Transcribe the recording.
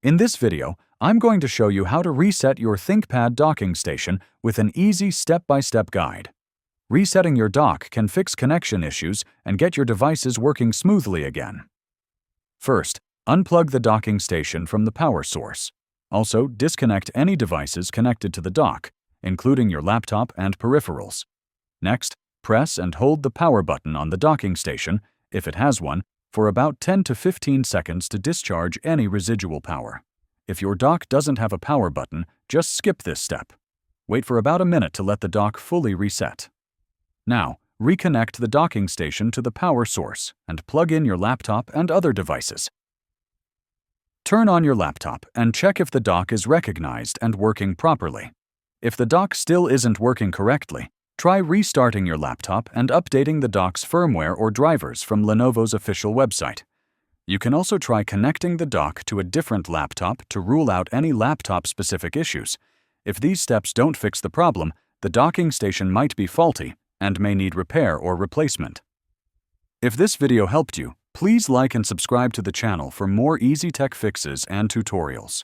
In this video, I'm going to show you how to reset your ThinkPad docking station with an easy step-by-step guide. Resetting your dock can fix connection issues and get your devices working smoothly again. First, unplug the docking station from the power source. Also, disconnect any devices connected to the dock, including your laptop and peripherals. Next, press and hold the power button on the docking station, if it has one, for about 10 to 15 seconds to discharge any residual power. If your dock doesn't have a power button, just skip this step. Wait for about a minute to let the dock fully reset. Now, reconnect the docking station to the power source and plug in your laptop and other devices. Turn on your laptop and check if the dock is recognized and working properly. If the dock still isn't working correctly, try restarting your laptop and updating the dock's firmware or drivers from Lenovo's official website. You can also try connecting the dock to a different laptop to rule out any laptop-specific issues. If these steps don't fix the problem, the docking station might be faulty and may need repair or replacement. If this video helped you, please like and subscribe to the channel for more easy tech fixes and tutorials.